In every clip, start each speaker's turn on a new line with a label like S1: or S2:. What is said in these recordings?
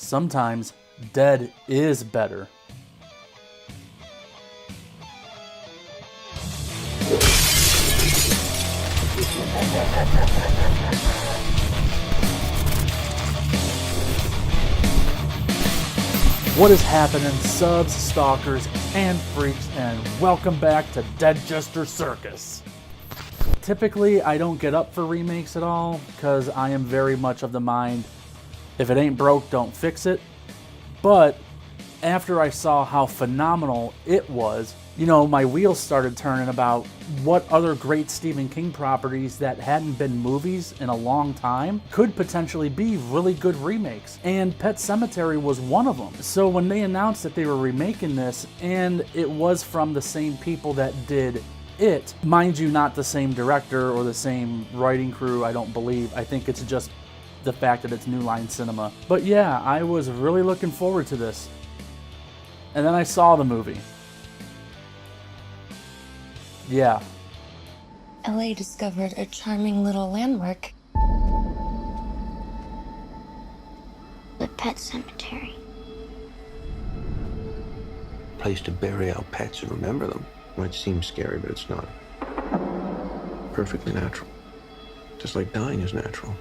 S1: Sometimes dead is better. What is happening, subs, stalkers, and freaks, and welcome back to Dead Jester Circus. Typically, I don't get up for remakes at all, because I am very much of the mind, if it ain't broke, don't fix it. But after I saw how phenomenal it was, my wheels started turning about what other great Stephen King properties that hadn't been movies in a long time could potentially be really good remakes. And Pet Sematary was one of them. So when they announced that they were remaking this, and it was from the same people that did It, mind you, not the same director or the same writing crew, I don't believe. I think it's just the fact that it's New Line Cinema. But yeah, I was really looking forward to this. And then I saw the movie. Yeah.
S2: LA discovered a charming little landmark. The Pet Cemetery.
S3: Place to bury our pets and remember them. Might seem scary, but it's not. Perfectly natural. Just like dying is natural.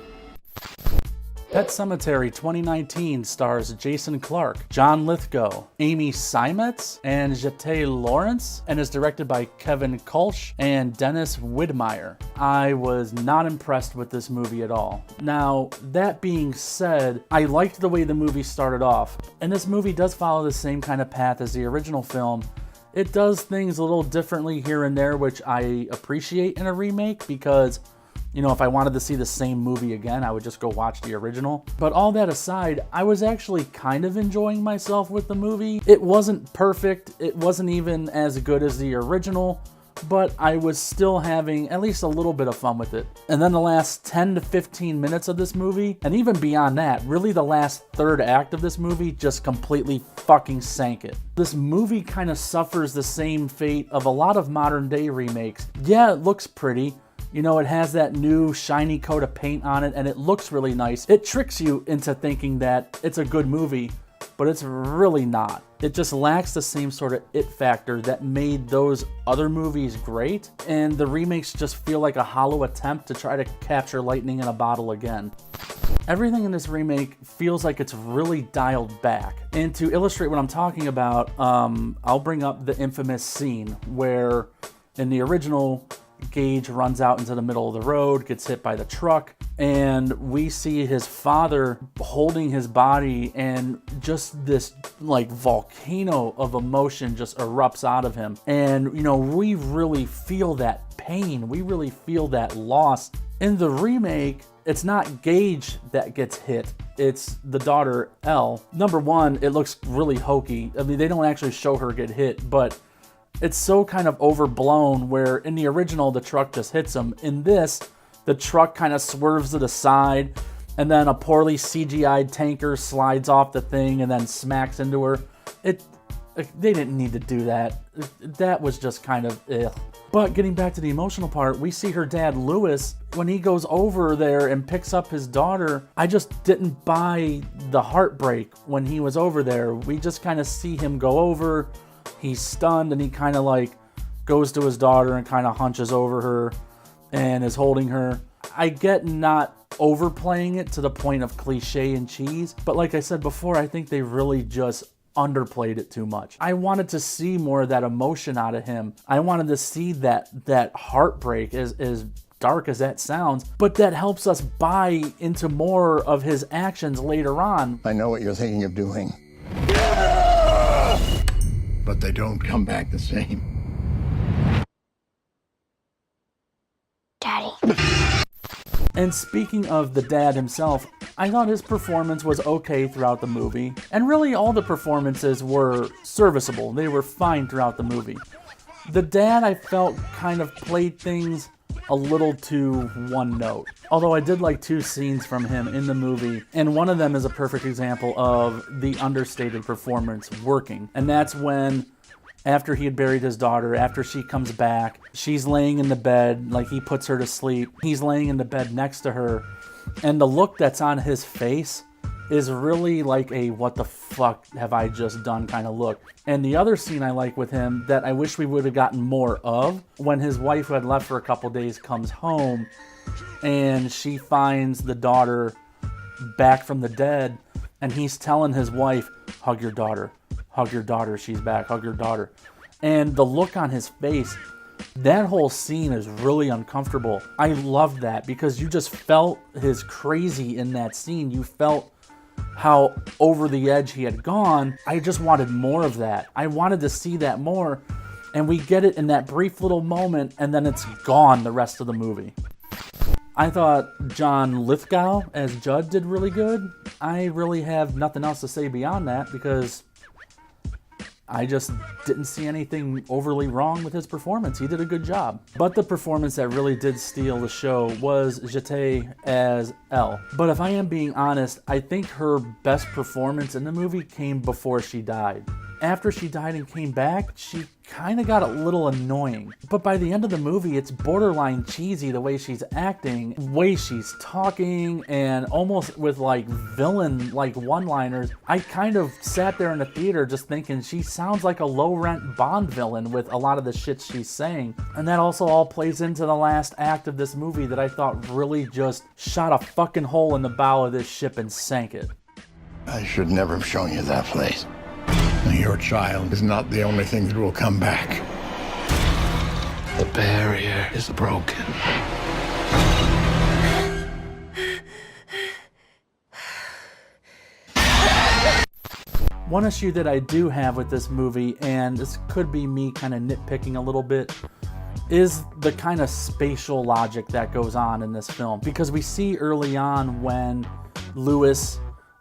S1: Pet Sematary 2019 stars Jason Clarke, John Lithgow, Amy Seimetz, and Jete Lawrence, and is directed by Kevin Kulsh and Dennis Widmeyer. I was not impressed with this movie at all. Now, that being said, I liked the way the movie started off, and this movie does follow the same kind of path as the original film. It does things a little differently here and there, which I appreciate in a remake, because if I wanted to see the same movie again, I would just go watch the original. But all that aside, I was actually kind of enjoying myself with the movie. It wasn't perfect. It wasn't even as good as the original, but I was still having at least a little bit of fun with it. And then the last 10 to 15 minutes of this movie, and even beyond that, really the last third act of this movie just completely fucking sank it. This movie kind of suffers the same fate of a lot of modern day remakes. Yeah, it looks pretty. It has that new shiny coat of paint on it, and it looks really nice. It tricks you into thinking that it's a good movie, but it's really not. It just lacks the same sort of it factor that made those other movies great, and the remakes just feel like a hollow attempt to try to capture lightning in a bottle again. Everything in this remake feels like it's really dialed back. And to illustrate what I'm talking about, I'll bring up the infamous scene where in the original, Gage runs out into the middle of the road, gets hit by the truck, and we see his father holding his body, and just this volcano of emotion just erupts out of him. And we really feel that pain, we really feel that loss. In the remake, it's not Gage that gets hit, it's the daughter, Elle. Number one, it looks really hokey. I mean, they don't actually show her get hit, but it's so kind of overblown, where in the original, the truck just hits him. In this, the truck kind of swerves to the side, and then a poorly CGI'd tanker slides off the thing and then smacks into her. They didn't need to do that. That was just kind of ugh. But getting back to the emotional part, we see her dad, Lewis, when he goes over there and picks up his daughter. I just didn't buy the heartbreak when he was over there. We just kind of see him go over. He's stunned, and he kind of goes to his daughter and kind of hunches over her and is holding her. I get not overplaying it to the point of cliche and cheese, but like I said before, I think they really just underplayed it too much. I wanted to see more of that emotion out of him. I wanted to see that heartbreak, as dark as that sounds, but that helps us buy into more of his actions later on.
S4: I know what you're thinking of doing. But they don't come back the same.
S2: Daddy.
S1: And speaking of the dad himself, I thought his performance was okay throughout the movie. And really all the performances were serviceable. They were fine throughout the movie. The dad, I felt, kind of played things a little too one note. Although I did like two scenes from him in the movie, and one of them is a perfect example of the understated performance working. And that's when, after he had buried his daughter, after she comes back, she's laying in the bed, he puts her to sleep. He's laying in the bed next to her, and the look that's on his face is really like a what the fuck have I just done kind of look. And the other scene I like with him that I wish we would have gotten more of, when his wife who had left for a couple days comes home and she finds the daughter back from the dead, and he's telling his wife, hug your daughter, she's back, hug your daughter. And the look on his face, that whole scene is really uncomfortable. I loved that because you just felt his crazy in that scene. You felt how over the edge he had gone. I just wanted more of that. I wanted to see that more, and we get it in that brief little moment, and then it's gone the rest of the movie. I thought John Lithgow as Judd did really good. I really have nothing else to say beyond that because I just didn't see anything overly wrong with his performance. He did a good job. But the performance that really did steal the show was Jete as Elle. But if I am being honest, I think her best performance in the movie came before she died. After she died and came back, she kind of got a little annoying. But by the end of the movie, it's borderline cheesy the way she's acting, the way she's talking, and almost with like villain-like one-liners. I kind of sat there in the theater just thinking she sounds like a low-rent Bond villain with a lot of the shit she's saying. And that also all plays into the last act of this movie that I thought really just shot a fucking hole in the bow of this ship and sank it.
S4: I should never have shown you that place. Your child is not the only thing that will come back.
S3: The barrier is broken.
S1: One issue that I do have with this movie, and this could be me kind of nitpicking a little bit, is the kind of spatial logic that goes on in this film. Because we see early on when Lewis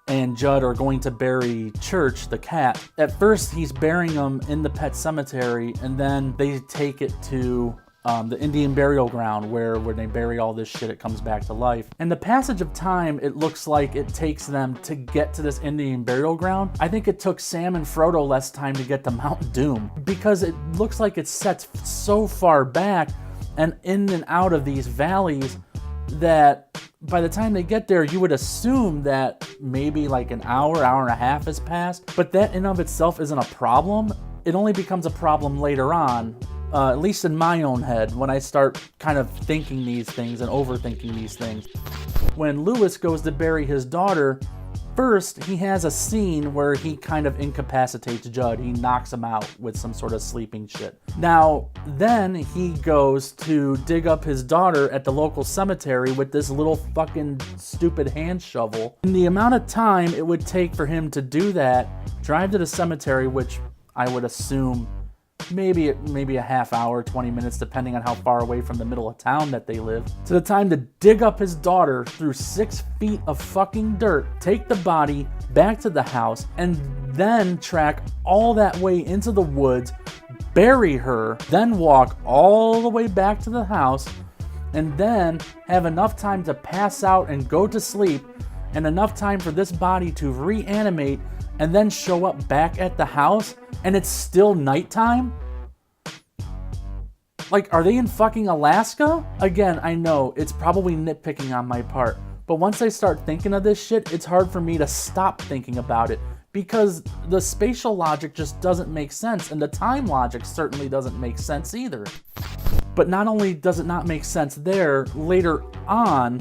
S1: and Judd are going to bury Church, the cat. At first, he's burying him in the pet cemetery, and then they take it to the Indian burial ground where they bury all this shit. It comes back to life. And the passage of time, it looks like it takes them to get to this Indian burial ground. I think it took Sam and Frodo less time to get to Mount Doom because it looks like it's set so far back and in and out of these valleys that by the time they get there, you would assume that maybe like an hour and a half has passed. But that in of itself isn't a problem. It only becomes a problem later on, at least in my own head, when I start kind of thinking these things and overthinking these things. When Lewis goes to bury his daughter, first, he has a scene where he kind of incapacitates Judd. He knocks him out with some sort of sleeping shit. Now, then he goes to dig up his daughter at the local cemetery with this little fucking stupid hand shovel. And the amount of time it would take for him to do that, drive to the cemetery, which I would assume maybe a half hour, 20 minutes, depending on how far away from the middle of town that they live, to the time to dig up his daughter through 6 feet of fucking dirt, take the body back to the house, and then track all that way into the woods, bury her, then walk all the way back to the house, and then have enough time to pass out and go to sleep, and enough time for this body to reanimate and then show up back at the house, and it's still nighttime? Like, are they in fucking Alaska? Again, I know, it's probably nitpicking on my part, but once I start thinking of this shit, it's hard for me to stop thinking about it, because the spatial logic just doesn't make sense, and the time logic certainly doesn't make sense either. But not only does it not make sense there, later on,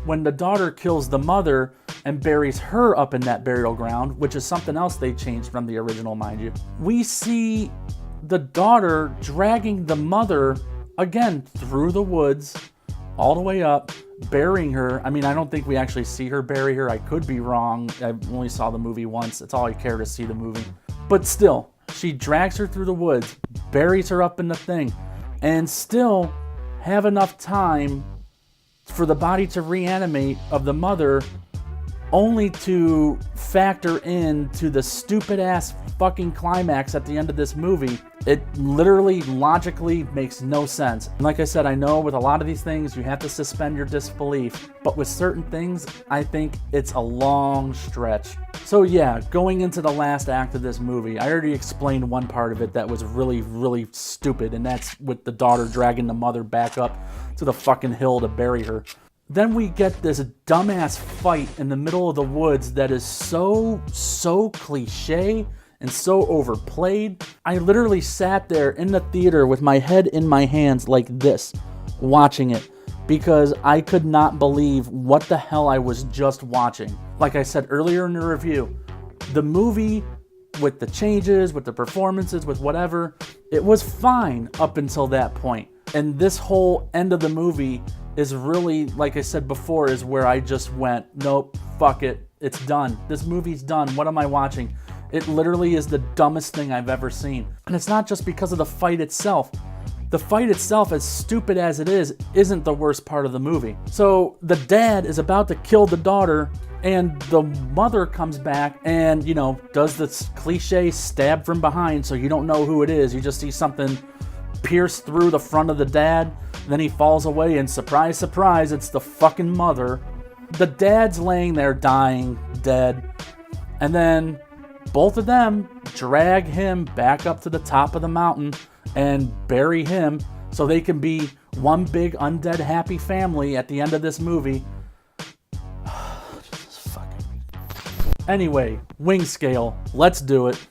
S1: when the daughter kills the mother and buries her up in that burial ground, which is something else they changed from the original, mind you, we see the daughter dragging the mother, again, through the woods, all the way up, burying her. I mean, I don't think we actually see her bury her. I could be wrong. I only saw the movie once. That's all I care to see the movie. But still, she drags her through the woods, buries her up in the thing, and still have enough time for the body to reanimate of the mother, only to factor into the stupid ass fucking climax at the end of this movie. It literally, logically makes no sense. And like I said, I know with a lot of these things, you have to suspend your disbelief. But with certain things, I think it's a long stretch. So yeah, going into the last act of this movie, I already explained one part of it that was really, really stupid. And that's with the daughter dragging the mother back up to the fucking hill to bury her. Then we get this dumbass fight in the middle of the woods that is so cliche and so overplayed. I literally sat there in the theater with my head in my hands like this, watching it, because I could not believe what the hell I was just watching. Like I said earlier in the review, the movie, with the changes, with the performances, with whatever, it was fine up until that point. And this whole end of the movie is really, like I said before, is where I just went, nope, fuck it, it's done. This movie's done. What am I watching? It literally is the dumbest thing I've ever seen. And it's not just because of the fight itself. The fight itself, as stupid as it is, isn't the worst part of the movie. So the dad is about to kill the daughter, and the mother comes back and, you know, does this cliche stab from behind so you don't know who it is. You just see something pierce through the front of the dad, then he falls away, and surprise, surprise, it's the fucking mother. The dad's laying there dying, dead, and then both of them drag him back up to the top of the mountain and bury him so they can be one big undead happy family at the end of this movie. Anyway, wing scale, let's do it.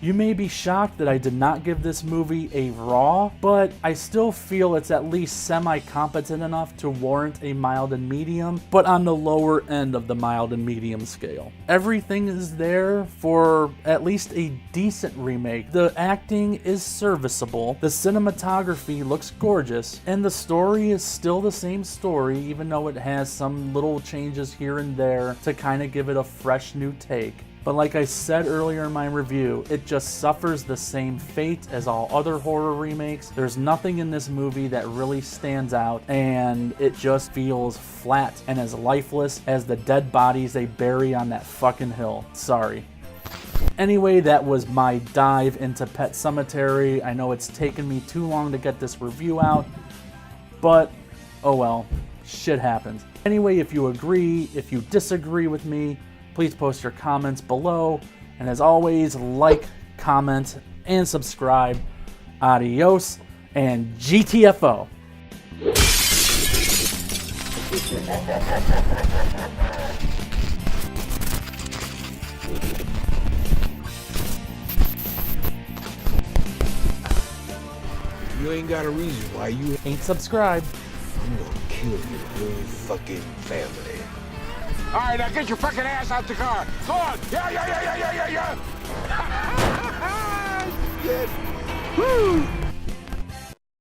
S1: You may be shocked that I did not give this movie a raw, but I still feel it's at least semi-competent enough to warrant a mild and medium, but on the lower end of the mild and medium scale. Everything is there for at least a decent remake. The acting is serviceable, the cinematography looks gorgeous, and the story is still the same story, even though it has some little changes here and there to kind of give it a fresh new take. But like I said earlier in my review, it just suffers the same fate as all other horror remakes. There's nothing in this movie that really stands out, and it just feels flat and as lifeless as the dead bodies they bury on that fucking hill. Sorry. Anyway, that was my dive into Pet Sematary. I know it's taken me too long to get this review out, but oh well, shit happens. Anyway, if you agree, if you disagree with me, please post your comments below. And as always, like, comment, and subscribe. Adios and GTFO.
S5: You ain't got a reason why you
S1: Ain't subscribed.
S5: I'm gonna kill your whole fucking family. All right, now get your fucking ass out the car. Go on. Yeah. Yes. Woo.